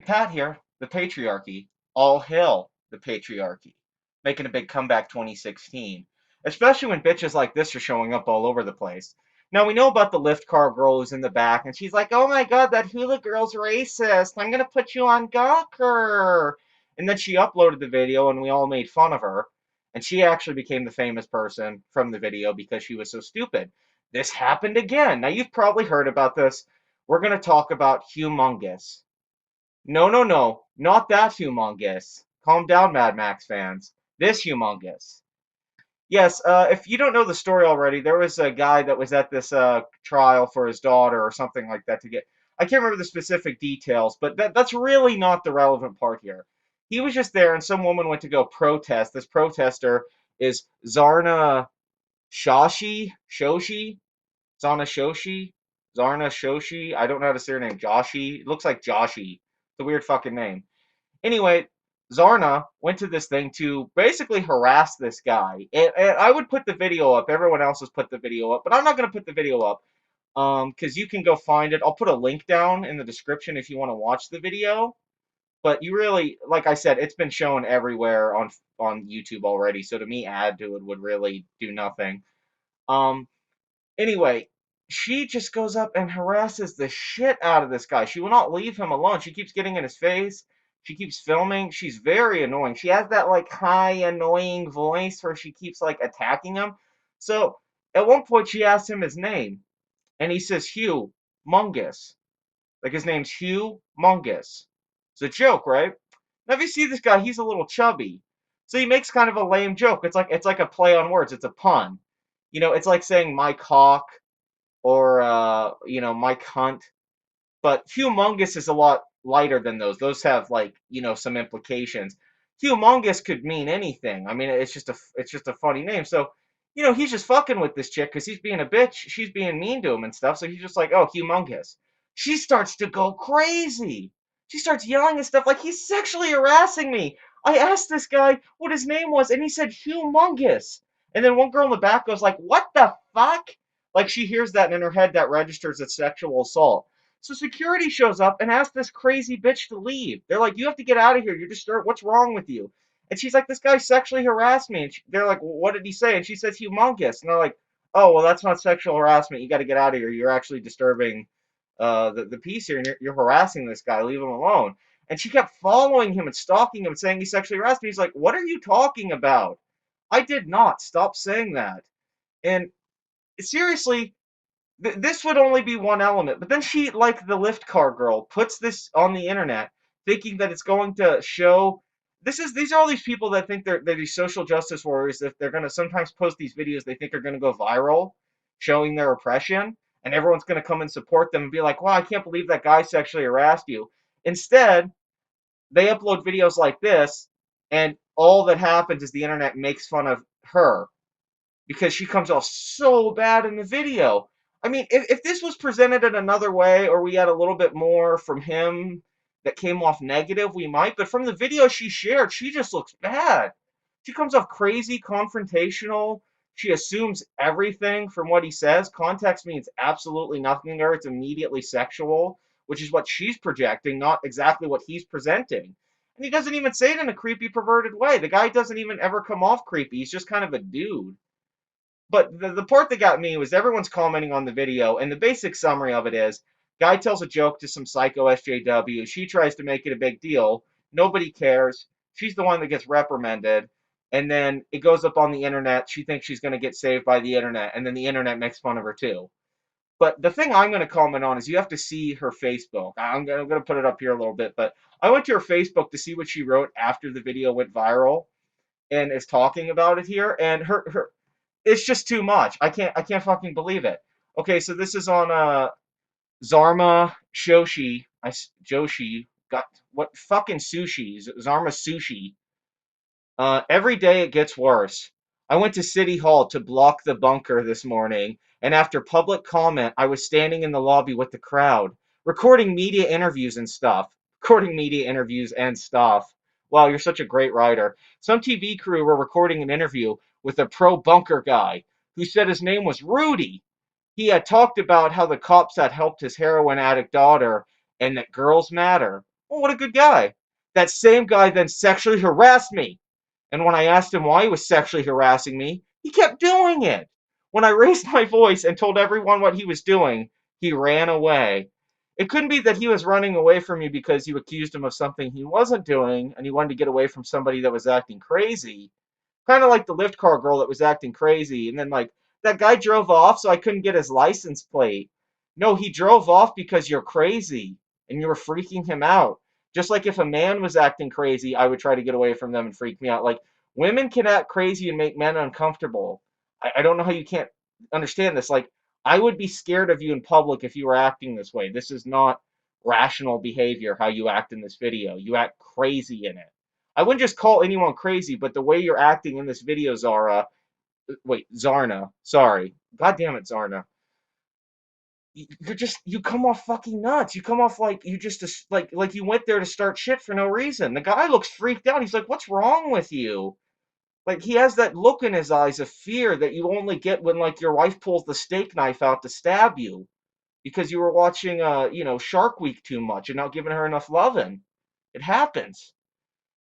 Pat here, the Patriarchy. All hail the Patriarchy. Making a big comeback 2016. Especially when bitches like this are showing up all over the place. Now we know about the lift car girl who's in the back, and she's like, oh my god, that hula girl's racist. I'm gonna put you on Gawker. And then she uploaded the video and we all made fun of her. And she actually became the famous person from the video because she was so stupid. This happened again. Now you've probably heard about this. We're gonna talk about Hugh Mungus. No, no, no, not that humongous. Calm down, Mad Max fans. This humongous. Yes, if you don't know the story already, there was a guy that was at this trial for his daughter or something like that to get. I can't remember the specific details, but that's really not the relevant part here. He was just there, and some woman went to go protest. This protester is Zarna Shoshi, Zana Shoshi, Zarna Shoshi. I don't know how to say her name. Joshi. It looks like Joshi. It's a weird fucking name. Anyway, Zarna went to this thing to basically harass this guy. And I would put the video up. Everyone else has put the video up, but I'm not going to put the video up because you can go find it. I'll put a link down in the description if you want to watch the video. But you really, like I said, it's been shown everywhere on YouTube already. So to me, add to it would really do nothing. Um, Anyway, she just goes up and harasses the shit out of this guy. She will not leave him alone. She keeps getting in his face. She keeps filming. She's very annoying. She has that like high annoying voice where she keeps like attacking him. So at one point she asks him his name, and he says Hugh Mungus. Like his name's Hugh Mungus. It's a joke, right? Now if you see this guy, he's a little chubby. So he makes kind of a lame joke. It's like a play on words. It's a pun. It's like saying my cock or Mike Hunt. But humongous is a lot lighter than those. Those have like some implications. Humongous could mean anything. I mean, it's just a funny name. So he's just fucking with this chick because he's being a bitch. She's being mean to him and stuff. So he's just like, oh, humongous. She starts to go crazy. She starts yelling and stuff like he's sexually harassing me. I asked this guy what his name was, and he said humongous. And then one girl in the back goes like, "What the fuck?" Like she hears that, and in her head that registers as sexual assault. So security shows up and asks this crazy bitch to leave. They're like, "You have to get out of here. You're disturbed. What's wrong with you?" And she's like, "This guy sexually harassed me." And they're like, well, "What did he say?" And she says, "Humongous." And they're like, "Oh, well, that's not sexual harassment. You got to get out of here. You're actually disturbing the peace here, and you're harassing this guy. Leave him alone." And she kept following him and stalking him and saying he sexually harassed me. He's like, "What are you talking about? I did not. Stop saying that." And seriously, this would only be one element. But then she, like the lift car girl, puts this on the internet, thinking that it's going to show. These are all these people that think they're these social justice warriors. That they're going to sometimes post these videos they think are going to go viral, showing their oppression, and everyone's going to come and support them and be like, "Wow, I can't believe that guy sexually harassed you." Instead, they upload videos like this, and all that happens is the internet makes fun of her because she comes off so bad in the video. I mean, if this was presented in another way, or we had a little bit more from him that came off negative, we might. But from the video she shared, she just looks bad. She comes off crazy, confrontational. She assumes everything from what he says. Context means absolutely nothing to her. It's immediately sexual, which is what she's projecting, not exactly what he's presenting. And he doesn't even say it in a creepy, perverted way. The guy doesn't even ever come off creepy. He's just kind of a dude. But the part that got me was everyone's commenting on the video, and the basic summary of it is guy tells a joke to some psycho SJW. She tries to make it a big deal. Nobody cares. She's the one that gets reprimanded. And then it goes up on the internet. She thinks she's going to get saved by the internet. And then the internet makes fun of her too. But the thing I'm going to comment on is you have to see her Facebook. I'm going to put it up here a little bit. But I went to her Facebook to see what she wrote after the video went viral and is talking about it here. And her it's just too much. I can't fucking believe it. Okay, so this is on Zarma Joshi got what fucking sushi? Zarma Sushi. Every day it gets worse. I went to City Hall to block the bunker this morning, and after public comment, I was standing in the lobby with the crowd, recording media interviews and stuff. Recording media interviews and stuff. Wow, you're such a great writer. Some TV crew were recording an interview with a pro bunker guy who said his name was Rudy. He had talked about how the cops had helped his heroin addict daughter and that girls matter. Oh, what a good guy. That same guy then sexually harassed me. And when I asked him why he was sexually harassing me, he kept doing it. When I raised my voice and told everyone what he was doing, he ran away. It couldn't be that he was running away from me because you accused him of something he wasn't doing and he wanted to get away from somebody that was acting crazy. Kind of like the lift car girl that was acting crazy. And then, like, that guy drove off so I couldn't get his license plate. No, he drove off because you're crazy and you were freaking him out. Just like if a man was acting crazy, I would try to get away from them and freak me out. Like, women can act crazy and make men uncomfortable. I don't know how you can't understand this. Like, I would be scared of you in public if you were acting this way. This is not rational behavior, how you act in this video. You act crazy in it. I wouldn't just call anyone crazy, but the way you're acting in this video, Zarna, sorry. God damn it, Zarna. You come off fucking nuts. You come off like you just, like you went there to start shit for no reason. The guy looks freaked out. He's like, what's wrong with you? Like, he has that look in his eyes of fear that you only get when, like, your wife pulls the steak knife out to stab you because you were watching, Shark Week too much and not giving her enough loving. It happens.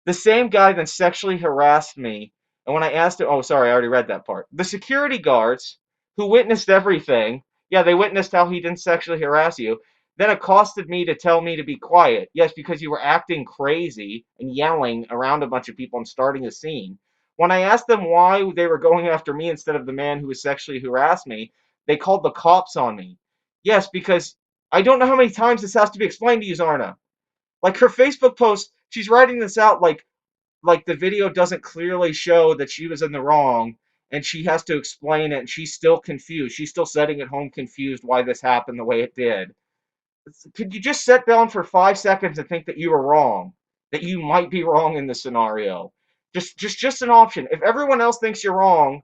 The same guy then sexually harassed me. And when I asked him, oh, sorry, I already read that part. The security guards who witnessed everything, yeah, they witnessed how he didn't sexually harass you, then accosted me to tell me to be quiet. Yes, because you were acting crazy and yelling around a bunch of people and starting a scene. When I asked them why they were going after me instead of the man who was sexually harassed me, they called the cops on me. Yes, because I don't know how many times this has to be explained to you, Zarna. Like, her Facebook post, she's writing this out like the video doesn't clearly show that she was in the wrong and she has to explain it and she's still confused. She's still sitting at home confused why this happened the way it did. Could you just sit down for 5 seconds and think that you were wrong? That you might be wrong in this scenario? Just an option. If everyone else thinks you're wrong,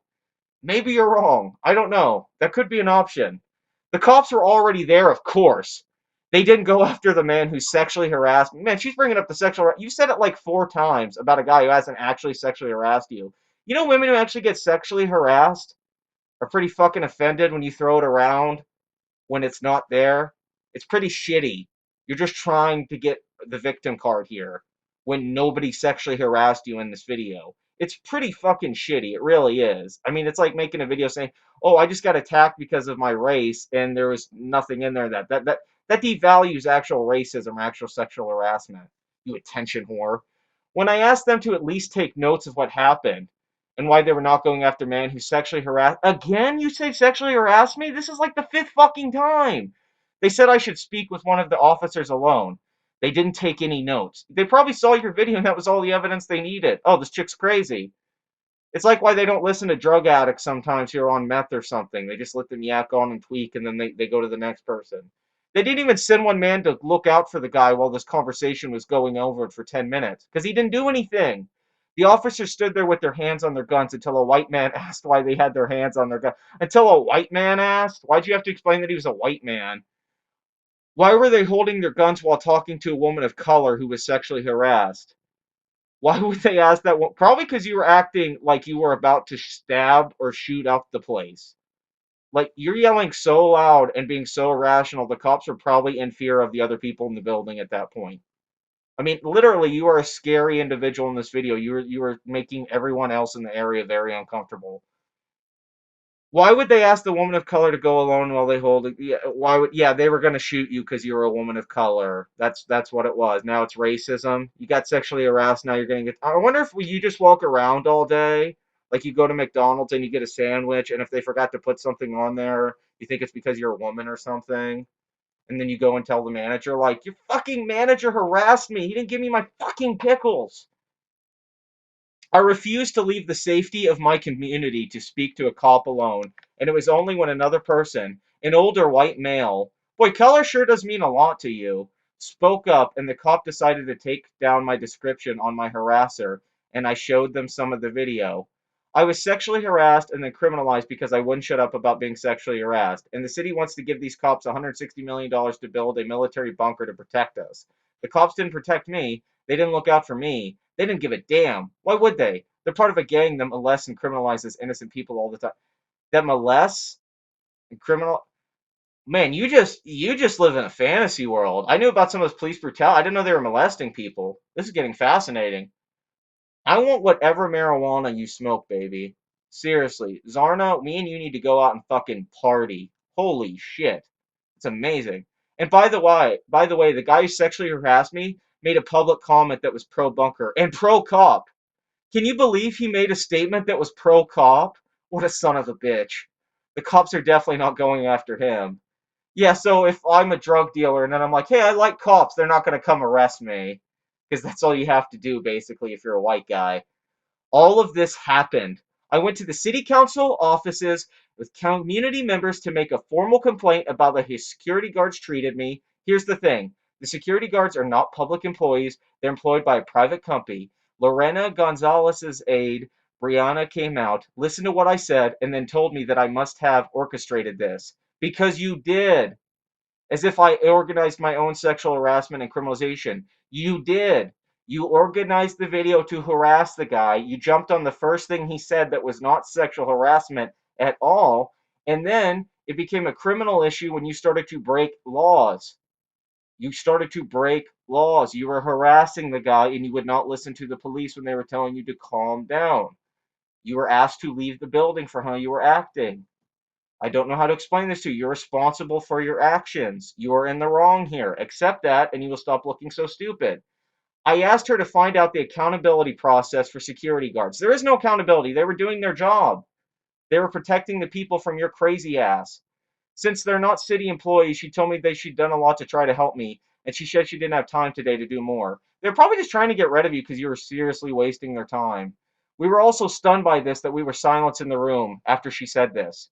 maybe you're wrong. I don't know. That could be an option. The cops were already there, of course. They didn't go after the man who sexually harassed me. Man, she's bringing up the sexual. You said it like 4 times about a guy who hasn't actually sexually harassed you. You know, women who actually get sexually harassed are pretty fucking offended when you throw it around when it's not there. It's pretty shitty. You're just trying to get the victim card here when nobody sexually harassed you in this video. It's pretty fucking shitty. It really is. I mean, it's like making a video saying, "Oh, I just got attacked because of my race, and there was nothing in there that devalues actual racism, actual sexual harassment. You attention whore." When I asked them to at least take notes of what happened, and why they were not going after man who sexually harassed. Again, you say sexually harassed me? This is like the fifth fucking time. They said I should speak with one of the officers alone. They didn't take any notes. They probably saw your video and that was all the evidence they needed. Oh, this chick's crazy. It's like why they don't listen to drug addicts sometimes who are on meth or something. They just let them yak on and tweak and then they go to the next person. They didn't even send one man to look out for the guy while this conversation was going over for 10 minutes because he didn't do anything. The officers stood there with their hands on their guns until a white man asked why they had their hands on their gun. Until a white man asked? Why'd you have to explain that he was a white man? Why were they holding their guns while talking to a woman of color who was sexually harassed? Why would they ask that? Probably because you were acting like you were about to stab or shoot up the place. Like, you're yelling so loud and being so irrational, the cops are probably in fear of the other people in the building at that point. I mean, literally, you are a scary individual in this video. You were making everyone else in the area very uncomfortable. Why would they ask the woman of color to go alone while they hold it? Yeah, why would? Yeah, they were gonna shoot you because you were a woman of color. That's what it was. Now it's racism. You got sexually harassed. Now you're gonna get. I wonder if you just walk around all day, like you go to McDonald's and you get a sandwich, and if they forgot to put something on there, you think it's because you're a woman or something, and then you go and tell the manager, like, your fucking manager harassed me. He didn't give me my fucking pickles. I refused to leave the safety of my community to speak to a cop alone, and it was only when another person, an older white male, boy, color sure does mean a lot to you, spoke up, and the cop decided to take down my description on my harasser, and I showed them some of the video. I was sexually harassed and then criminalized because I wouldn't shut up about being sexually harassed, and the city wants to give these cops $160 million to build a military bunker to protect us. The cops didn't protect me. They didn't look out for me. They didn't give a damn. Why would they? They're part of a gang that molests and criminalizes innocent people all the time. That molests and criminal. Man, you just live in a fantasy world. I knew about some of this police brutality. I didn't know they were molesting people. This is getting fascinating. I want whatever marijuana you smoke, baby. Seriously, Zarna, me and you need to go out and fucking party. Holy shit, it's amazing. And by the way, the guy who sexually harassed me made a public comment that was pro bunker and pro cop. Can you believe he made a statement that was pro cop? What a son of a bitch. The cops are definitely not going after him. Yeah, so if I'm a drug dealer and then I'm like, hey, I like cops, they're not going to come arrest me. Because that's all you have to do, basically, if you're a white guy. All of this happened. I went to the city council offices with community members to make a formal complaint about the security guards treated me. Here's the thing: the security guards are not public employees, they're employed by a private company. Lorena Gonzalez's aide, Brianna, came out, listened to what I said, and then told me that I must have orchestrated this. Because you did. As if I organized my own sexual harassment and criminalization. You did. You organized the video to harass the guy. You jumped on the first thing he said that was not sexual harassment at all. And then it became a criminal issue when you started to break laws. You started to break laws. You were harassing the guy and you would not listen to the police when they were telling you to calm down. You were asked to leave the building for how you were acting. I don't know how to explain this to you. You're responsible for your actions. You are in the wrong here. Accept that, and you will stop looking so stupid. I asked her to find out the accountability process for security guards. There is no accountability. They were doing their job. They were protecting the people from your crazy ass. Since they're not city employees, she told me that she'd done a lot to try to help me, and she said she didn't have time today to do more. They're probably just trying to get rid of you because you were seriously wasting their time. We were also stunned by this that we were silenced in the room after she said this.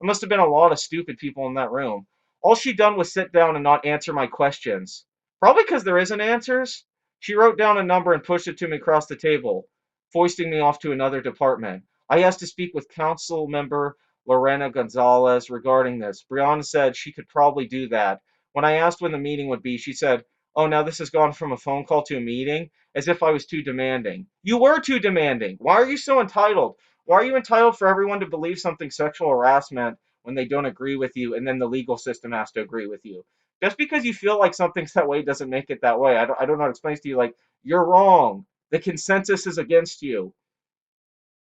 There must have been a lot of stupid people in that room. All she done was sit down and not answer my questions. Probably because there isn't answers. She wrote down a number and pushed it to me across the table, foisting me off to another department. I asked to speak with council member Lorena Gonzalez regarding this. Brianna said she could probably do that. When I asked when the meeting would be, she said, oh, now this has gone from a phone call to a meeting, as if I was too demanding. You were too demanding. Why are you so entitled? Why are you entitled for everyone to believe something sexual harassment when they don't agree with you, and then the legal system has to agree with you? Just because you feel like something's that way doesn't make it that way. I don't know how to explain to you. Like, you're wrong. The consensus is against you.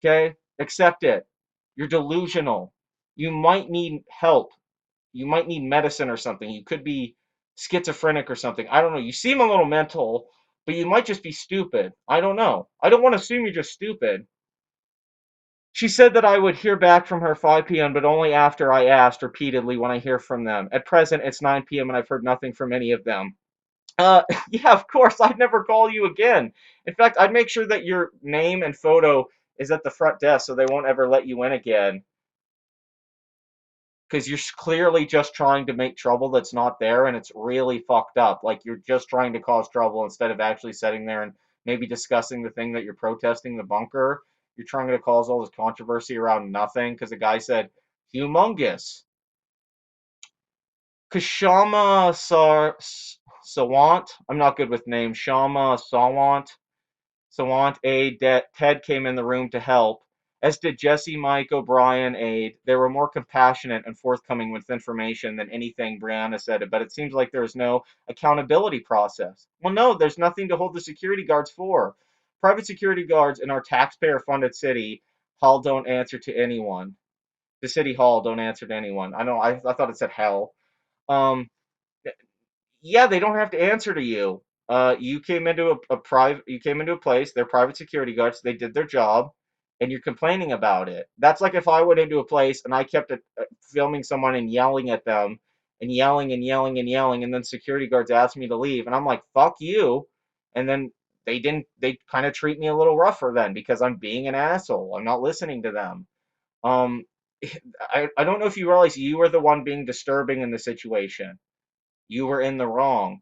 Okay? Accept it. You're delusional. You might need help. You might need medicine or something. You could be schizophrenic or something. I don't know. You seem a little mental, but you might just be stupid. I don't know. I don't want to assume you're just stupid. She said that I would hear back from her 5 p.m., but only after I asked repeatedly when I hear from them. At present, it's 9 p.m., and I've heard nothing from any of them. Yeah, of course, I'd never call you again. In fact, I'd make sure that your name and photo is at the front desk so they won't ever let you in again. Because you're clearly just trying to make trouble that's not there, and it's really fucked up. Like, you're just trying to cause trouble instead of actually sitting there and maybe discussing the thing that you're protesting, the bunker. You're trying to cause all this controversy around nothing because the guy said Hugh Mungus. Kashama Sawant. I'm not good with names. Shama Sawant aide Ted came in the room to help, as did Jesse Mike O'Brien aide. They were more compassionate and forthcoming with information than anything Brianna said, but it seems like there is no accountability process. Well, no, there's nothing to hold the security guards for. Private security guards in our taxpayer funded city hall don't answer to anyone. The city hall don't answer to anyone. I know I thought it said hell. Um yeah, they don't have to answer to you. You came into you came into a place, they're private security guards, they did their job, and you're complaining about it. That's like if I went into a place and I kept filming someone and yelling at them and yelling and yelling and yelling, and then security guards asked me to leave, and I'm like, fuck you. And then they kind of treat me a little rougher then because I'm being an asshole. I'm not listening to them. Um, I don't know if you realize you were the one being disturbing in the situation. You were in the wrong.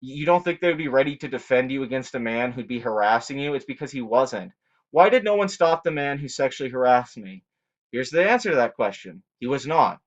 You don't think they would be ready to defend you against a man who'd be harassing you? It's because he wasn't. Why did no one stop the man who sexually harassed me? Here's the answer to that question. He was not.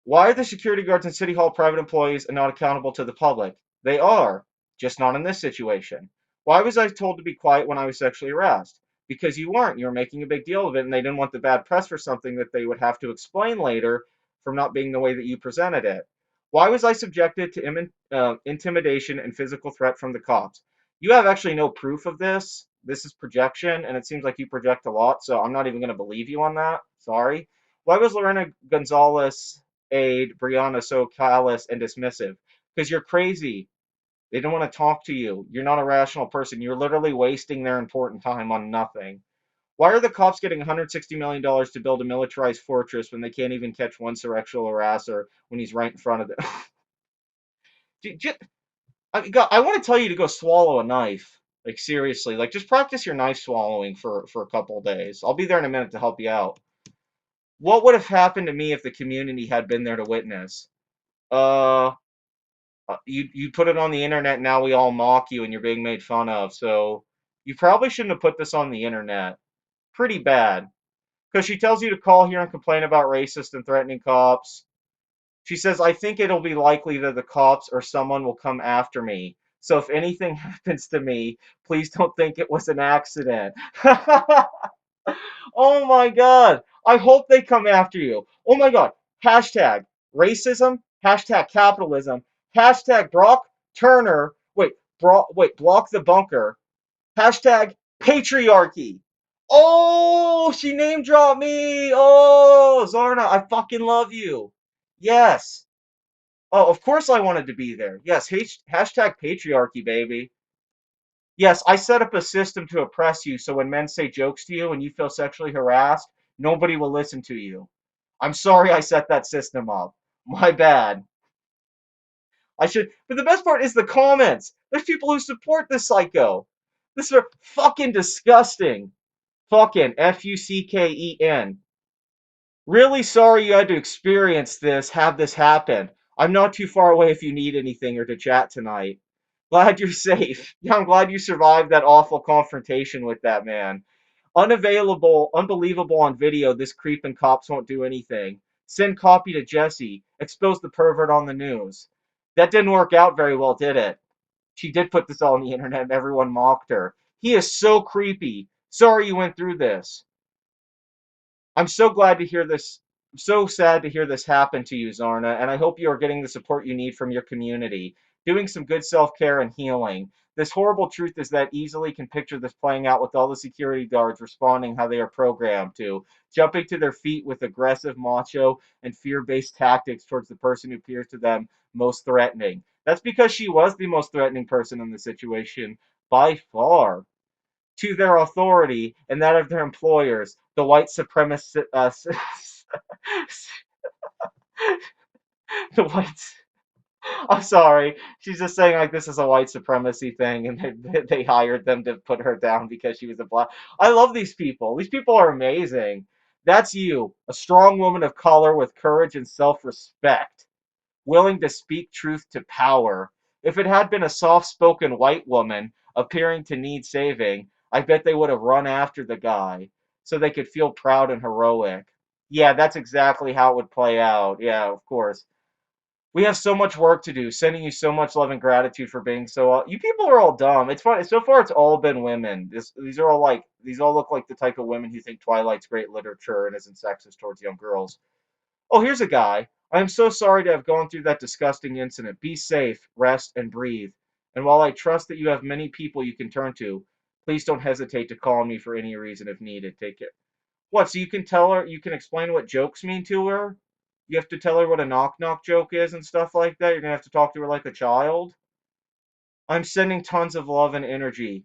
Why are the security guards in City Hall private employees and not accountable to the public? They are, just not in this situation. Why was I told to be quiet when I was sexually harassed? Because you weren't. You were making a big deal of it, and they didn't want the bad press for something that they would have to explain later from not being the way that you presented it. Why was I subjected to intimidation and physical threat from the cops? You have actually no proof of this. This is projection, and it seems like you project a lot, so I'm not even going to believe you on that. Sorry. Why was Lorena Gonzalez aide Brianna so callous and dismissive? Because you're crazy. They don't want to talk to you. You're not a rational person. You're literally wasting their important time on nothing. Why are the cops getting $160 million to build a militarized fortress when they can't even catch one sexual harasser when he's right in front of them? I want to tell you to go swallow a knife. Like seriously, like just practice your knife swallowing for a couple of days. I'll be there in a minute to help you out. What would have happened to me if the community had been there to witness? Uh, you put it on the internet. Now we all mock you and you're being made fun of. So you probably shouldn't have put this on the internet. Pretty bad. Because she tells you to call here and complain about racist and threatening cops. She says, I think it'll be likely that the cops or someone will come after me. So if anything happens to me, please don't think it was an accident. Oh my God. I hope they come after you. Oh my God. Hashtag racism, hashtag capitalism, hashtag Brock Turner. Block the bunker. Hashtag patriarchy. Oh, she name dropped me. Oh, Zarna, I fucking love you. Yes. Oh, of course I wanted to be there. Yes, hashtag patriarchy, baby. Yes, I set up a system to oppress you so when men say jokes to you and you feel sexually harassed, nobody will listen to you. I'm sorry I set that system up. My bad. I should. But the best part is the comments. There's people who support this psycho. This is fucking disgusting. Fucking Fucken. Really sorry you had to experience this, have this happen. I'm not too far away if you need anything or to chat tonight. Glad you're safe. Yeah, I'm glad you survived that awful confrontation with that man. Unavailable, unbelievable on video, this creep and cops won't do anything. Send copy to Jesse. Expose the pervert on the news. That didn't work out very well, did it? She did put this all on the internet and everyone mocked her. He is so creepy. Sorry you went through this. I'm so glad to hear this. I'm so sad to hear this happen to you, Zarna, and I hope you are getting the support you need from your community, doing some good self care and healing. This horrible truth is that easily can picture this playing out with all the security guards responding how they are programmed to, jumping to their feet with aggressive, macho, and fear based tactics towards the person who appears to them most threatening. That's because she was the most threatening person in the situation by far to their authority and that of their employers, the white supremacist, the whites. I'm sorry. She's just saying like this is a white supremacy thing, and they hired them to put her down because she was a black. I love these people. These people are amazing. That's you, a strong woman of color with courage and self-respect, willing to speak truth to power. If it had been a soft spoken white woman appearing to need saving, I bet they would have run after the guy so they could feel proud and heroic. Yeah, that's exactly how it would play out. Yeah, of course. We have so much work to do. Sending you so much love and gratitude for being so. You people are all dumb. It's fun. So far, it's all been women. These are all like these all look like the type of women who think Twilight's great literature and isn't sexist towards young girls. Oh, here's a guy. I am so sorry to have gone through that disgusting incident. Be safe, rest, and breathe. And while I trust that you have many people you can turn to, please don't hesitate to call me for any reason if needed. Take it. What? So you can tell her, you can explain what jokes mean to her? You have to tell her what a knock knock joke is and stuff like that? You're going to have to talk to her like a child? I'm sending tons of love and energy.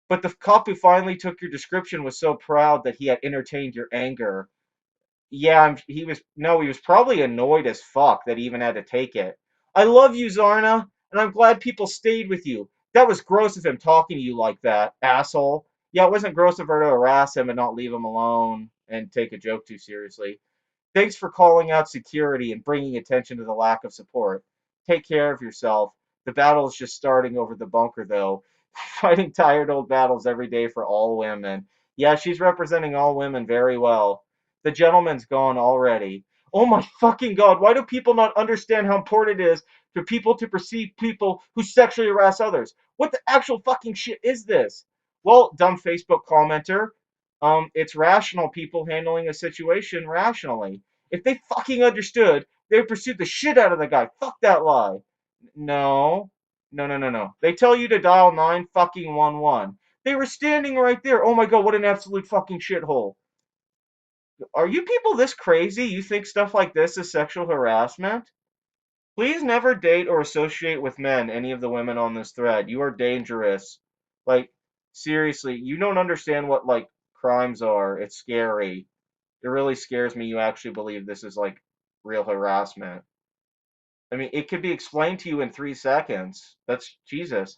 But the cop who finally took your description was so proud that he had entertained your anger. Yeah, he was probably annoyed as fuck that he even had to take it. I love you, Zarna, and I'm glad people stayed with you. That was gross of him talking to you like that, asshole. Yeah, it wasn't gross of her to harass him and not leave him alone and take a joke too seriously. Thanks for calling out security and bringing attention to the lack of support. Take care of yourself. The battle is just starting over the bunker, though. Fighting tired old battles every day for all women. Yeah, she's representing all women very well. The gentleman's gone already. Oh my fucking god, why do people not understand how important it is for people to perceive people who sexually harass others? What the actual fucking shit is this? Well, dumb Facebook commenter, it's rational people handling a situation rationally. If they fucking understood, they would pursue the shit out of the guy. Fuck that lie. No. No, no, no, no. They tell you to dial 9 fucking 11. They were standing right there. Oh my god, what an absolute fucking shithole. Are you people this crazy? You think stuff like this is sexual harassment? Please never date or associate with men, any of the women on this thread. You are dangerous. Like, seriously, you don't understand what, like, crimes are. It's scary. It really scares me you actually believe this is, like, real harassment. I mean, it could be explained to you in 3 seconds. That's Jesus.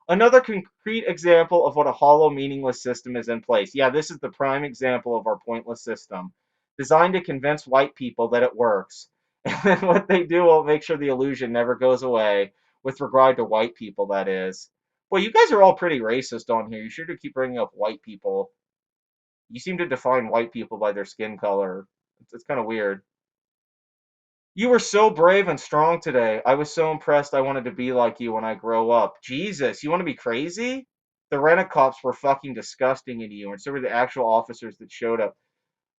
Another concrete example of what a hollow, meaningless system is in place. Yeah, this is the prime example of our pointless system, designed to convince white people that it works. And then what they do will make sure the illusion never goes away, with regard to white people, that is. Well, you guys are all pretty racist on here. You sure do keep bringing up white people. You seem to define white people by their skin color. It's kind of weird. You were so brave and strong today. I was so impressed I wanted to be like you when I grow up. Jesus, you want to be crazy? The rent-a-cops were fucking disgusting to you, and so were the actual officers that showed up.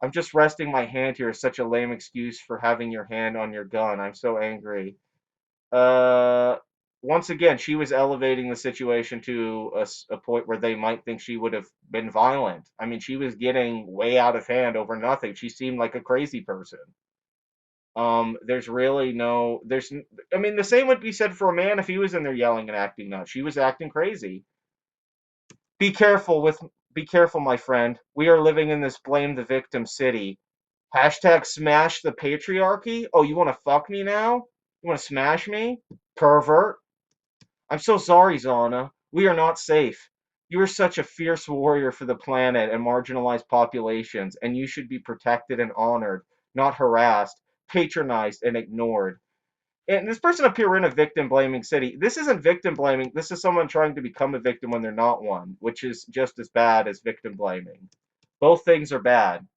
I'm just resting my hand here is such a lame excuse for having your hand on your gun. I'm so angry. Uh, Once again, she was elevating the situation to a point where they might think she would have been violent. I mean, she was getting way out of hand over nothing. She seemed like a crazy person. There's really no, I mean, the same would be said for a man if he was in there yelling and acting nuts. She was acting crazy. Be careful with, be careful, my friend. We are living in this blame the victim city. Hashtag smash the patriarchy. Oh, you want to fuck me now? You want to smash me? Pervert. I'm so sorry, Zana. We are not safe. You are such a fierce warrior for the planet and marginalized populations, and you should be protected and honored, not harassed, patronized, and ignored. And this person up here, we're in a victim blaming city. This isn't victim blaming. This is someone trying to become a victim when they're not one, which is just as bad as victim blaming. Both things are bad.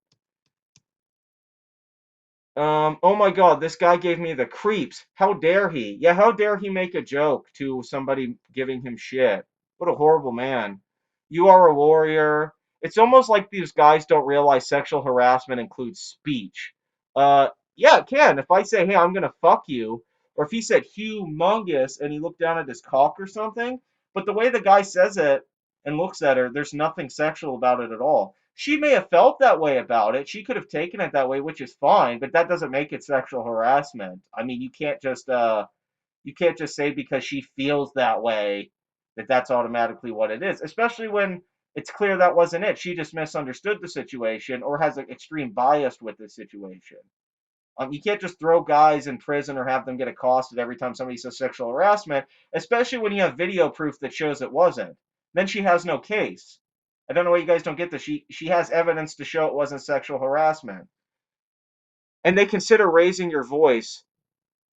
Oh my god, this guy gave me the creeps. How dare he? Yeah, how dare he make a joke to somebody giving him shit? What a horrible man. You are a warrior. It's almost like these guys don't realize sexual harassment includes speech. Yeah, it can. If I say, hey, I'm gonna fuck you, or if he said Hugh Mungus and he looked down at his cock or something, but the way the guy says it and looks at her, there's nothing sexual about it at all. She may have felt that way about it. She could have taken it that way, which is fine, but that doesn't make it sexual harassment. I mean, you can't just say because she feels that way that that's automatically what it is, especially when it's clear that wasn't it. She just misunderstood the situation or has an extreme bias with the situation. You can't just throw guys in prison or have them get accosted every time somebody says sexual harassment, especially when you have video proof that shows it wasn't. Then she has no case. I don't know why you guys don't get this. She has evidence to show it wasn't sexual harassment. And they consider raising your voice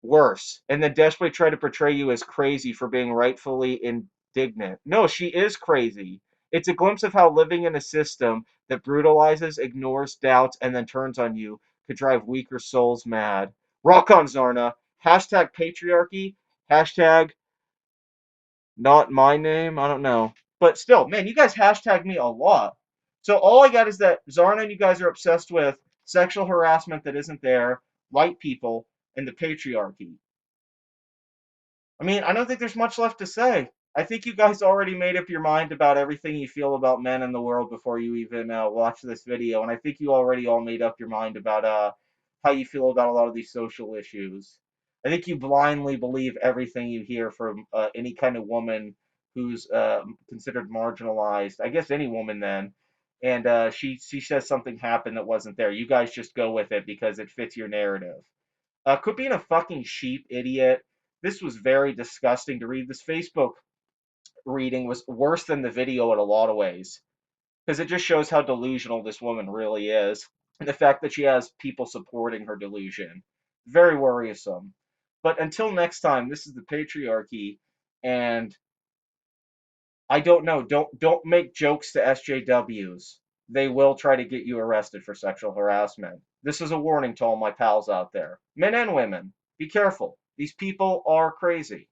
worse and then desperately try to portray you as crazy for being rightfully indignant. No, she is crazy. It's a glimpse of how living in a system that brutalizes, ignores, doubts, and then turns on you could drive weaker souls mad. Rock on, Zarna. Hashtag patriarchy. Hashtag not my name. I don't know. But still, man, you guys hashtag me a lot. So all I got is that Zarna and you guys are obsessed with sexual harassment that isn't there, white people, and the patriarchy. I mean, I don't think there's much left to say. I think you guys already made up your mind about everything you feel about men in the world before you even watch this video, and I think you already all made up your mind about how you feel about a lot of these social issues. I think you blindly believe everything you hear from any kind of woman who's considered marginalized. I guess any woman then, and she says something happened that wasn't there. You guys just go with it because it fits your narrative. Quit being a fucking sheep, idiot. This was very disgusting to read. This Facebook reading was worse than the video in a lot of ways because it just shows how delusional this woman really is. And the fact that she has people supporting her delusion. Very worrisome. But until next time, this is the patriarchy, and I don't know. Don't make jokes to SJWs. They will try to get you arrested for sexual harassment. This is a warning to all my pals out there, men and women. Be careful. These people are crazy.